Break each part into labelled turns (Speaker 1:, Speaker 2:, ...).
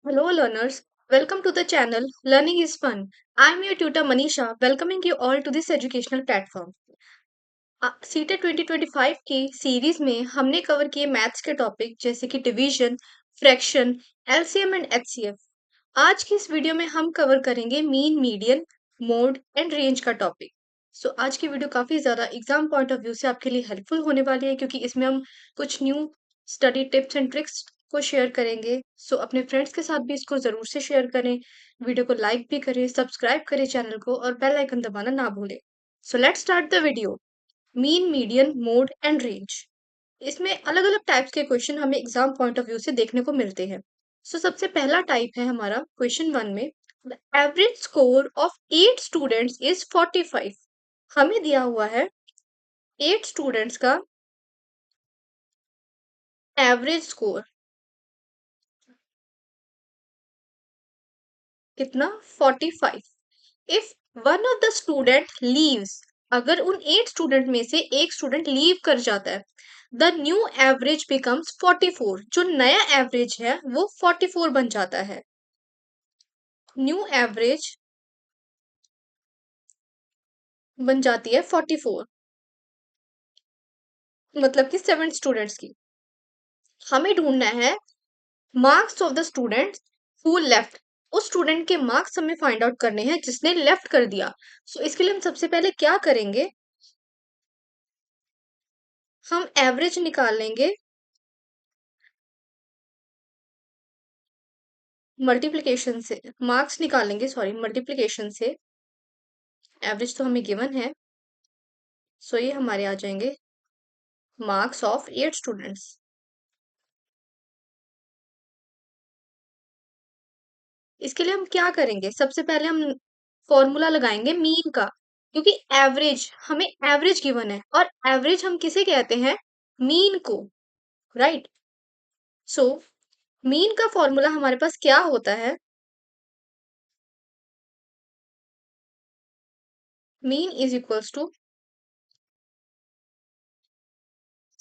Speaker 1: Hello, learners. Welcome to the channel Learning is Fun. I'm your tutor Manisha, welcoming you all to this educational platform. CTET 2025 की series में हमने cover किए maths के topic जैसे कि division, fraction, LCM and HCF. आज की इस वीडियो में हम कवर करेंगे mean, median, mode and range का टॉपिक। आज की वीडियो काफी ज्यादा एग्जाम पॉइंट ऑफ व्यू से आपके लिए हेल्पफुल होने वाली है क्योंकि इसमें हम कुछ new study tips and tricks को शेयर करेंगे। अपने फ्रेंड्स के साथ भी इसको जरूर से शेयर करें, वीडियो को लाइक भी करें, सब्सक्राइब करें चैनल को और बेल आइकन दबाना ना भूलें। Let's start the video. Mean, median, mode and range, इसमें अलग अलग टाइप्स के क्वेश्चन हमें एग्जाम पॉइंट ऑफ व्यू से देखने को मिलते हैं। सबसे पहला टाइप है हमारा क्वेश्चन वन में, the average score of 8 students is 45। हमें दिया हुआ है 8 स्टूडेंट्स का एवरेज स्कोर कितना, 45। If one of the student leaves, अगर उन 8 स्टूडेंट में से एक स्टूडेंट लीव कर जाता है, द न्यू एवरेज बिकम्स 44। जो नया एवरेज है वो 44 बन जाता है। न्यू एवरेज बन जाती है 44, मतलब कि 7 स्टूडेंट्स की। हमें ढूंढना है marks of the student who left. उस स्टूडेंट के मार्क्स हमें फाइंड आउट करने हैं जिसने लेफ्ट कर दिया। इसके लिए हम सबसे पहले क्या करेंगे, हम एवरेज निकाल लेंगे मल्टीप्लिकेशन से, मार्क्स निकालेंगे सॉरी मल्टीप्लिकेशन से। एवरेज तो हमें गिवन है, ये हमारे आ जाएंगे मार्क्स ऑफ 8 स्टूडेंट्स। इसके लिए हम क्या करेंगे, सबसे पहले हम फॉर्मूला लगाएंगे मीन का, क्योंकि एवरेज हमें एवरेज गिवन है और एवरेज हम किसे कहते हैं, मीन को, राइट। सो मीन का फॉर्मूला हमारे पास क्या होता है, mean is equals to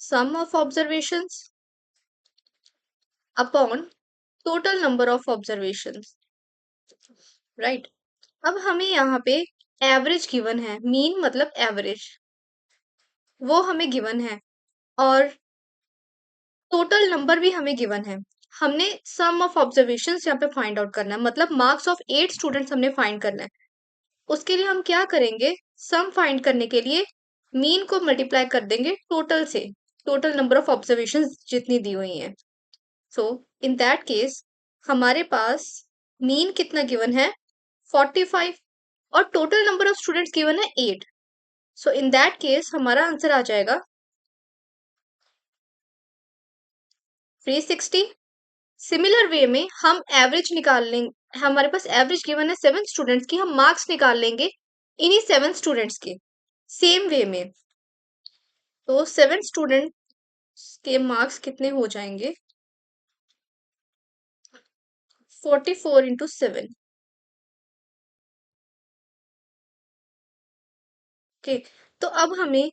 Speaker 1: sum of observations upon total number of observations, right. अब हमें यहाँ पे एवरेज गिवन है, मीन मतलब एवरेज, वो हमें गिवन है और टोटल नंबर भी हमें गिवन है। हमने सम ऑफ ऑब्जर्वेशंस यहाँ पे फाइंड आउट करना है, मतलब मार्क्स ऑफ 8 स्टूडेंट्स हमने फाइंड करना है। उसके लिए हम क्या करेंगे, सम फाइंड करने के लिए मीन को मल्टीप्लाई कर देंगे टोटल से, टोटल नंबर ऑफ ऑब्जर्वेशंस जितनी दी हुई हैं। इन दैट केस हमारे पास मीन कितना गिवन है, 45, और total number of students given है 8। इन दैट केस हमारा आंसर आ जाएगा 360। सिमिलर वे में हम एवरेज निकाल लेंगे, हमारे पास एवरेज गिवन है 7 स्टूडेंट्स की, हम मार्क्स निकाल लेंगे इन्हीं 7 स्टूडेंट्स के सेम वे में। 7 स्टूडेंट्स के मार्क्स कितने हो जाएंगे, 44 × 7। ओके, तो अब हमें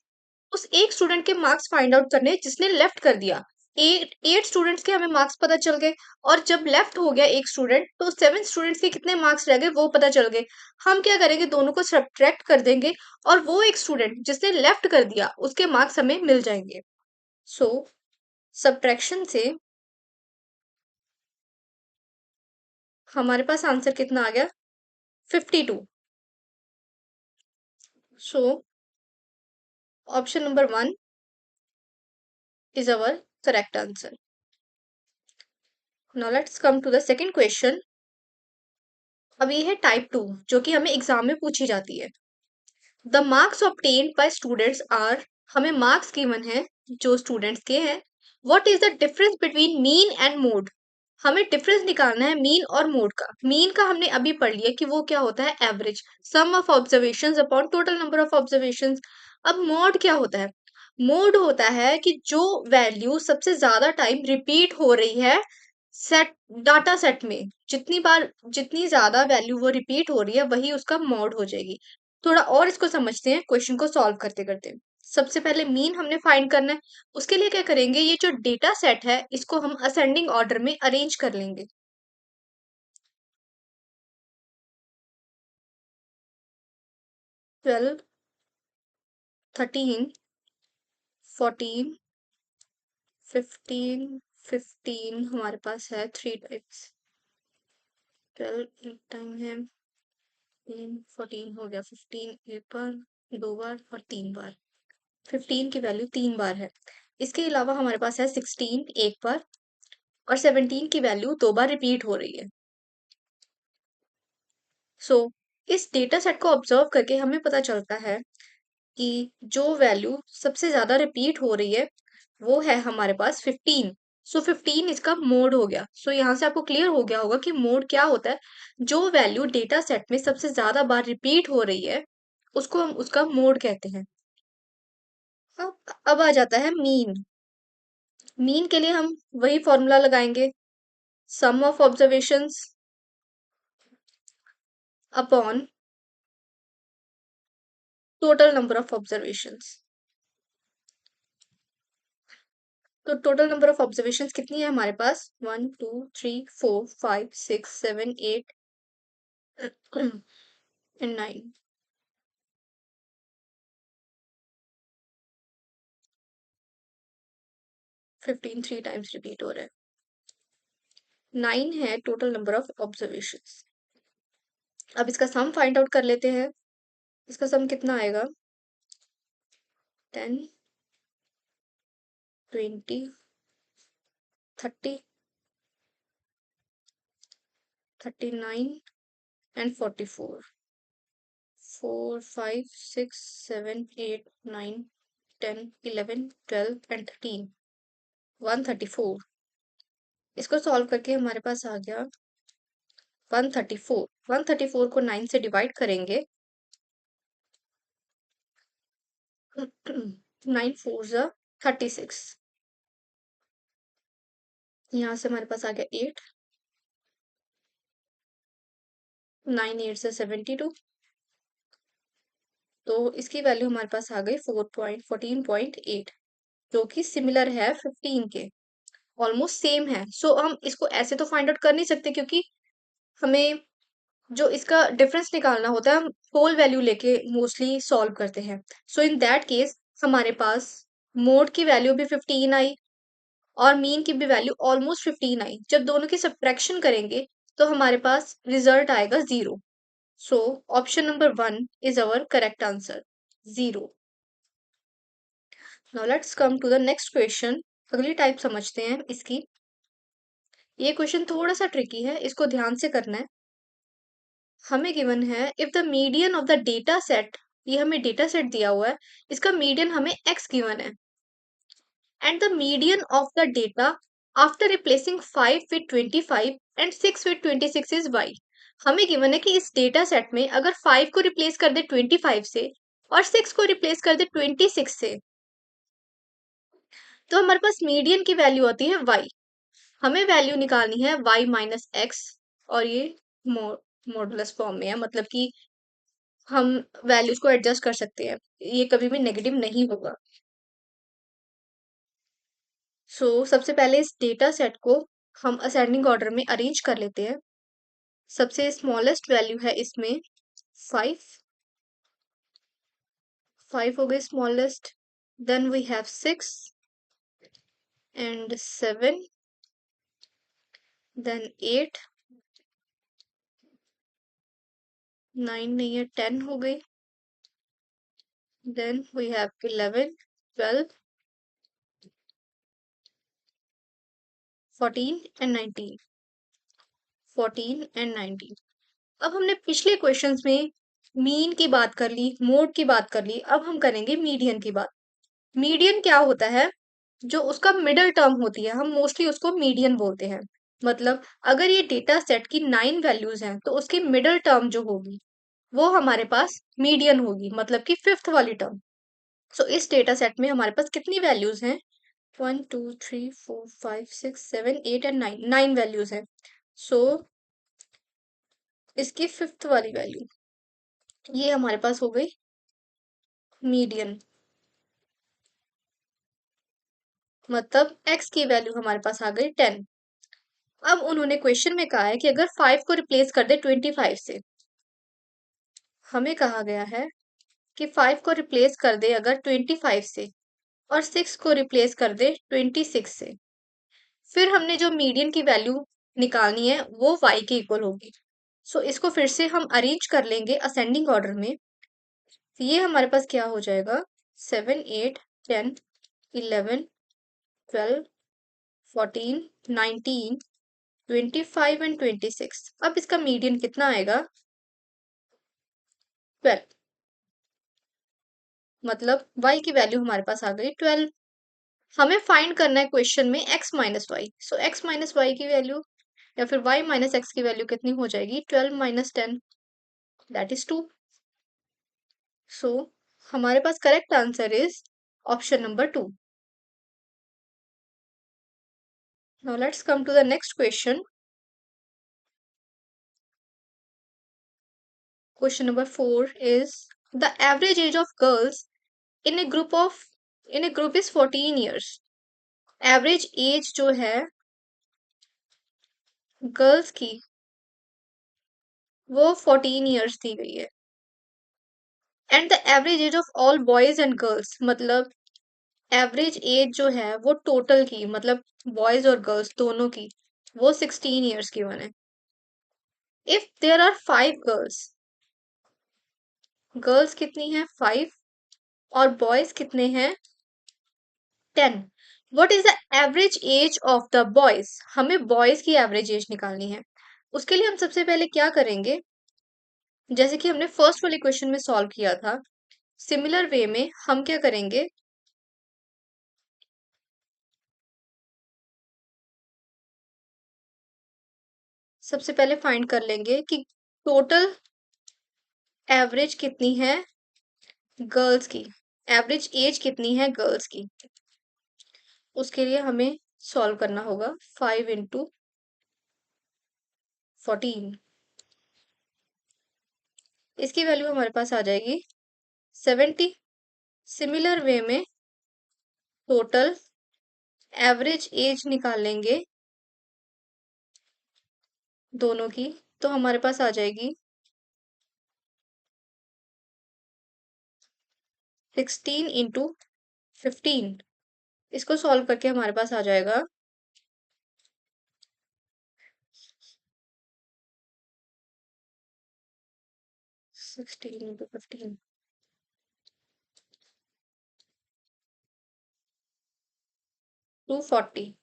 Speaker 1: उस एक स्टूडेंट के मार्क्स फाइंड आउट करने हैं जिसने लेफ्ट कर दिया। 8 स्टूडेंट्स के हमें मार्क्स पता चल गए, और जब लेफ्ट हो गया एक स्टूडेंट तो 7 स्टूडेंट्स के कितने मार्क्स रह गए वो पता चल गए। हम क्या करेंगे, दोनों को सब्ट्रैक्ट कर देंगे और वो एक स्टूडेंट जिसने लेफ्ट कर दिया उसके मार्क्स हमें मिल जाएंगे। सो सब्ट्रैक्शन से हमारे पास आंसर कितना आ गया, 52। So option number 1 is our correct answer. Now let's come to the second question. अब ये है टाइप 2, जो कि हमें एग्जाम में पूछी जाती है। The marks obtained by students are, हमें मार्क्स गिवन है जो स्टूडेंट्स के हैं। What is the difference between mean and mode, हमें डिफरेंस निकालना है मीन और मोड का। मीन का हमने अभी पढ़ लिया कि वो क्या होता है, average, sum of observations upon total number of observations. अब मोड क्या होता है, मोड होता है कि जो वैल्यू सबसे ज्यादा टाइम रिपीट हो रही है सेट, डाटा सेट में जितनी बार, जितनी ज्यादा वैल्यू वो रिपीट हो रही है वही उसका मॉड हो जाएगी। थोड़ा और इसको समझते हैं क्वेश्चन को सॉल्व करते करते। सबसे पहले मीन हमने फाइंड करना है। उसके लिए क्या करेंगे, ये जो डेटा सेट है इसको हम असेंडिंग ऑर्डर में अरेंज कर लेंगे। 12, 13, 14, 15, 15 हमारे पास है 3 टाइम्स। 12 एक टाइम है, 14 हो गया, 15 एक बार, 2 बार और 3 बार। 15 की वैल्यू 3 बार है। इसके अलावा हमारे पास है 16 एक बार और 17 की वैल्यू 2 बार रिपीट हो रही है। सो इस डेटा सेट को ऑब्जर्व करके हमें पता चलता है कि जो वैल्यू सबसे ज्यादा रिपीट हो रही है वो है हमारे पास 15। सो 15 इसका मोड हो गया। सो यहाँ से आपको क्लियर हो गया होगा कि मोड क्या होता है। जो वैल्यू डेटा सेट में सबसे ज्यादा बार रिपीट हो रही है उसको हम उसका मोड कहते हैं। अब आ जाता है मीन। मीन के लिए हम वही फॉर्मूला लगाएंगे, sum of observations upon total number of observations. तो टोटल नंबर ऑफ ऑब्जर्वेशंस कितनी है हमारे पास? 1 2 3 4 5 6 7 8 एंड 9। 15 थ्री टाइम्स रिपीट हो रहा है। 9 है टोटल नंबर ऑफ ऑब्जर्वेशंस। अब इसका सम फाइंड आउट कर लेते हैं। इसका सम कितना आएगा? 10, 20, 30, 39 एंड 44। 4 5 6 7 8 9 10 11 12 एंड 13, 134। इसको सॉल्व करके हमारे पास आ गया 134। 134 को 9 से डिवाइड करेंगे 9 4 जा 36। यहाँ से हमारे पास आ गया 8, 9 8 से 72। तो इसकी वैल्यू हमारे पास आ गई 14.8, जो कि सिमिलर है 15 के, ऑलमोस्ट सेम है। सो हम इसको ऐसे तो फाइंड आउट कर नहीं सकते क्योंकि हमें जो इसका डिफरेंस निकालना होता है हम होल वैल्यू लेके मोस्टली सॉल्व करते हैं। सो इन दैट केस हमारे पास मोड की वैल्यू भी 15 आई और मीन की भी वैल्यू ऑलमोस्ट 15 आई। जब दोनों की सब्ट्रैक्शन करेंगे तो हमारे पास रिजल्ट आएगा 0। So option number 1 is our correct answer, 0। Now let's come to the next question. अगली टाइप समझते हैं इसकी। ये क्वेश्चन थोड़ा सा ट्रिकी है, इसको ध्यान से करना है। हमें गिवन है if the median of the data set, ये हमें डेटा सेट दिया हुआ है, इसका मीडियन हमें x गिवन है, and the median of the data after replacing 5 with 25 and 6 with 26 is y। हमें गिवन है कि इस डेटा सेट में अगर 5 को रिप्लेस कर दे 25 से और 6 को रिप्लेस कर दे 26 से तो हमारे पास मीडियन की वैल्यू आती है y। हमें वैल्यू निकालनी है y माइनस एक्स, और ये मॉडुलस फॉर्म में है, मतलब कि हम वैल्यूज को एडजस्ट कर सकते हैं, ये कभी भी नेगेटिव नहीं होगा। सबसे पहले इस डेटा सेट को हम असेंडिंग ऑर्डर में अरेंज कर लेते हैं। सबसे स्मॉलेस्ट वैल्यू है इसमें 5, 5 हो गई smallest. Then we have 6 and 7, then 8, 9 नहीं है 10 हो गई। Then we have 11, 12, 14 and 19, 14 and 19। अब हमने पिछले क्वेश्चंस में मीन की बात कर ली, मोड की बात कर ली, अब हम करेंगे मीडियन की बात। मीडियन क्या होता है? जो उसका मिडल टर्म होती है, हम मोस्टली उसको मीडियन बोलते हैं। मतलब अगर ये डेटा सेट की 9 वैल्यूज हैं तो उसकी मिडल टर्म जो होगी वो हमारे पास मीडियन होगी, मतलब कि फिफ्थ वाली टर्म। इस डेटा सेट में हमारे पास कितनी वैल्यूज हैं? 1 2 3 4 5 6 7 8 एंड 9, 9 वैल्यूज हैं। सो इसकी फिफ्थ वाली वैल्यू ये हमारे पास हो गई मीडियन। मतलब x की वैल्यू हमारे पास आ गई 10। अब उन्होंने क्वेश्चन में कहा है कि अगर 5 को रिप्लेस कर दे 25 से, हमें कहा गया है कि 5 को रिप्लेस कर दे अगर 25 से और 6 को रिप्लेस कर दे 26 से, फिर हमने जो मीडियन की वैल्यू निकालनी है वो y के इक्वल होगी। सो इसको फिर से हम अरेंज कर लेंगे असेंडिंग ऑर्डर में। ये हमारे पास क्या हो जाएगा, 7 8 10 11 12 14 19 25 एंड 26। अब इसका मीडियन कितना आएगा, 12। मतलब y की वैल्यू हमारे पास आ गई 12। हमें फाइंड करना है क्वेश्चन में x माइनस वाई। सो x माइनस वाई की वैल्यू या फिर y माइनस एक्स की वैल्यू कितनी हो जाएगी, 12 माइनस 10, दैट इज 2। सो हमारे पास correct answer is option number 2। Now let's come to the next question. Question number 4 is the average age of girls in a group is 14 years. Average age जो है girls की वो 14 years दी गई है। And the average age of all boys and girls, मतलब average age जो है वो टोटल की, मतलब बॉयज और गर्ल्स दोनों की, वो 16 ईयर्स की बने। If there are 5 girls, girls कितनी है 5 और बॉयज कितने हैं 10, what is the average age of the boys. हमें बॉयज की एवरेज एज निकालनी है। उसके लिए हम सबसे पहले क्या करेंगे, जैसे कि हमने फर्स्ट वाले क्वेश्चन में सॉल्व किया था, सिमिलर वे में हम क्या करेंगे, सबसे पहले फाइंड कर लेंगे कि टोटल एवरेज कितनी है गर्ल्स की, एवरेज एज कितनी है गर्ल्स की। उसके लिए हमें सॉल्व करना होगा 5 इंटू 14। इसकी वैल्यू हमारे पास आ जाएगी 70। सिमिलर वे में टोटल एवरेज एज निकाल लेंगे दोनों की, तो हमारे पास आ जाएगी 16 इंटू 15। इसको सॉल्व करके हमारे पास आ जाएगा 16 इंटू 15 240।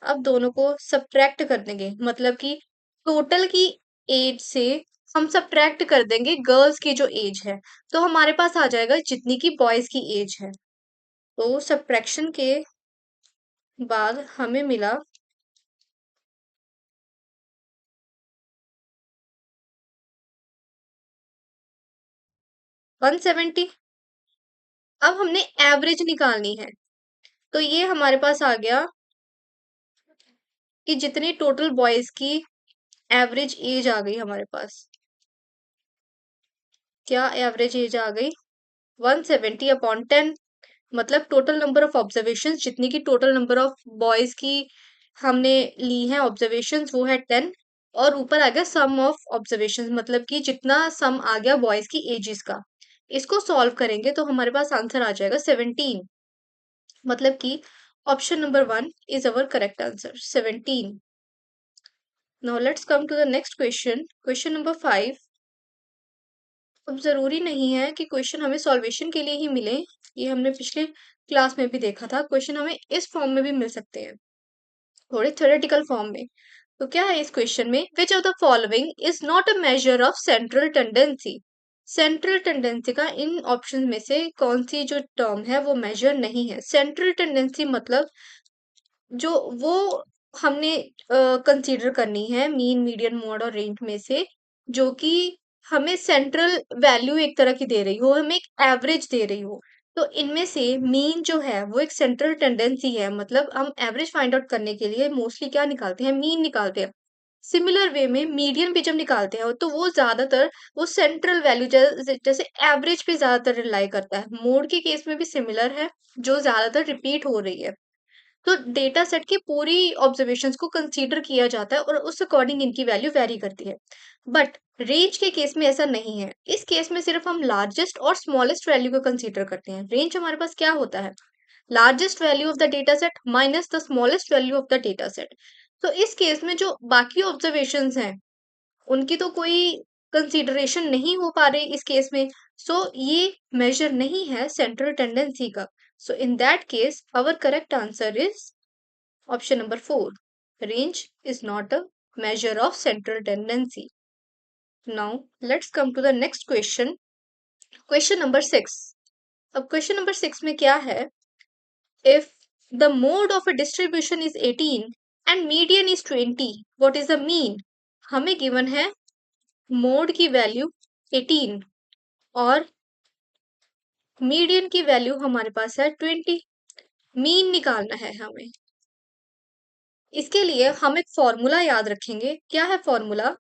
Speaker 1: अब दोनों को सब्ट्रैक्ट कर देंगे, मतलब कि टोटल की एज से हम सब्ट्रैक्ट कर देंगे गर्ल्स की जो एज है, तो हमारे पास आ जाएगा जितनी की बॉयज की एज है। तो सब्ट्रैक्शन के बाद हमें मिला 170। अब हमने एवरेज निकालनी है, तो ये हमारे पास आ गया कि जितनी टोटल बॉयज की एवरेज एज आ गई हमारे पास, क्या एवरेज एज आ गई 170 अपॉन 10। मतलब टोटल नंबर ऑफ ऑब्जर्वेशन, जितनी की टोटल नंबर ऑफ बॉयज की हमने ली है ऑब्जर्वेशन वो है 10, और ऊपर आ गया सम ऑफ ऑब्जर्वेशन, मतलब कि जितना सम आ गया बॉयज की एजेस का। इसको सॉल्व करेंगे तो हमारे पास आंसर आ जाएगा 17। मतलब कि option number 1 is our correct answer 17। Now let's come to the next question, question number 5। अब जरूरी नहीं है कि क्वेश्चन हमें सॉल्वेशन के लिए ही मिले, ये हमने पिछले क्लास में भी देखा था, क्वेश्चन हमें इस फॉर्म में भी मिल सकते हैं, थोड़े थ्योरेटिकल फॉर्म में। तो क्या है इस क्वेश्चन में, which of the following is not a measure of central tendency. Central tendency का इन ऑप्शन में से कौन सी जो टर्म है वो मेजर नहीं है। सेंट्रल टेंडेंसी मतलब जो वो हमने कंसीडर करनी है मीन मीडियन मोड और रेंज में से, जो कि हमें सेंट्रल वैल्यू एक तरह की दे रही हो, हमें एक एवरेज दे रही हो। तो इनमें से मीन जो है वो एक सेंट्रल टेंडेंसी है, मतलब हम एवरेज फाइंड आउट करने के लिए मोस्टली क्या निकालते हैं, मीन निकालते हैं। सिमिलर वे में मीडियन भी जब निकालते हैं तो वो ज्यादातर वो सेंट्रल वैल्यू जैसे एवरेज पे ज्यादातर रिलाई करता है। मोड के केस में भी सिमिलर है, जो ज्यादातर रिपीट हो रही है। तो डेटा सेट की पूरी ऑब्जर्वेशंस को कंसीडर किया जाता है और उस अकॉर्डिंग इनकी वैल्यू वेरी करती है। बट रेंज के केस में ऐसा नहीं है। इस केस में सिर्फ हम लार्जेस्ट और स्मॉलेस्ट वैल्यू को कंसीडर करते हैं। रेंज हमारे पास क्या होता है? Largest value of the data set minus the smallest value of the data set. तो इस केस में जो बाकी ऑब्जर्वेशंस हैं उनकी तो कोई कंसीडरेशन नहीं हो पा रही इस केस में। सो ये मेजर नहीं है सेंट्रल टेंडेंसी का। So in that case our correct answer is option number 4। Range is not a measure of central tendency. Now let's come to the next question. Question number 6. अब question number 6 में क्या है? If the mode of a distribution is 18 and median is 20, what is the mean? हमें given है mode की value 18 और median की value हमारे पास है 20। मीन निकालना है हमें। इसके लिए हम एक फॉर्मूला याद रखेंगे। क्या है फॉर्मूला?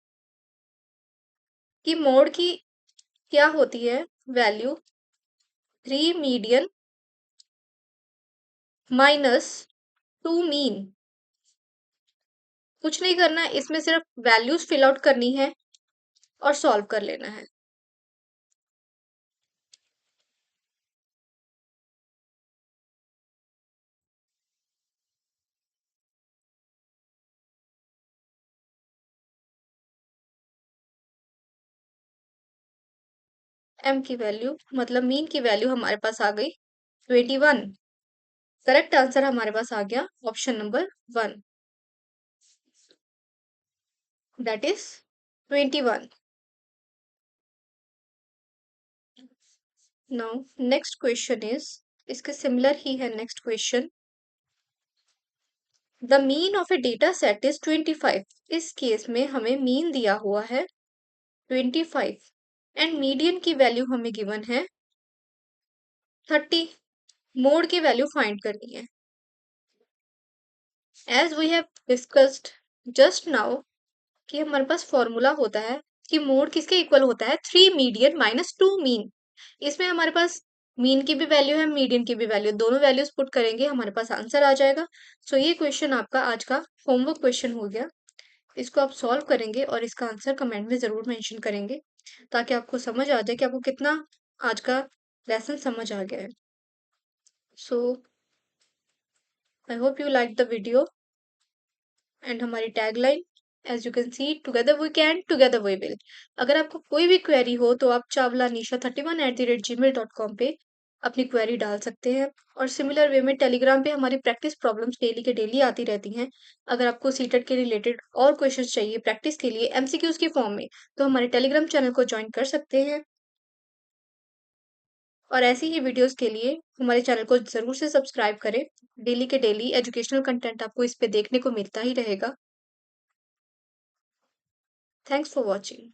Speaker 1: कि मोड की क्या होती है वैल्यू? 3 median minus 2 mean. कुछ नहीं करना है, इसमें सिर्फ वैल्यूज फिल आउट करनी है और सॉल्व कर लेना है। एम की वैल्यू मतलब मीन की वैल्यू हमारे पास आ गई 21। करेक्ट आंसर हमारे पास आ गया option number 1, that is 21। Now next question is, इसके सिमिलर ही है next question. The mean of A data set is 25। इस केस में हमें मीन दिया हुआ है 25 एंड मीडियन की वैल्यू हमें गिवन है 30। मोड की वैल्यू फाइंड करनी है। As we have discussed just now कि हमारे पास फॉर्मूला होता है कि मोड किसके इक्वल होता है? 3 मीडियन माइनस 2 मीन। इसमें हमारे पास मीन की भी वैल्यू है, मीडियन की भी वैल्यू, दोनों वैल्यूज पुट करेंगे हमारे पास आंसर आ जाएगा। सो ये क्वेश्चन आपका आज का होमवर्क क्वेश्चन हो गया। इसको आप सॉल्व करेंगे और इसका आंसर कमेंट में जरूर मेंशन करेंगे ताकि आपको समझ आ जाए कि आपको कितना आज का लेसन समझ आ गया है। So I hope you like the video and हमारी tagline as you can see, together we can together we will. अगर आपको कोई भी क्वेरी हो तो आप chawlanisha31@gmail.com पे अपनी क्वेरी डाल सकते हैं। और सिमिलर वे में टेलीग्राम पे हमारी प्रैक्टिस प्रॉब्लम्स डेली के डेली आती रहती हैं। अगर आपको सीटेट के रिलेटेड और क्वेश्चंस चाहिए प्रैक्टिस के लिए एमसीक्यूज के फॉर्म में, तो हमारे टेलीग्राम चैनल को ज्वाइन कर सकते हैं। और ऐसी ही वीडियोस के लिए हमारे चैनल को जरूर से सब्सक्राइब करें। डेली के डेली एजुकेशनल कंटेंट आपको इस पे देखने को मिलता ही रहेगा। Thanks for watching.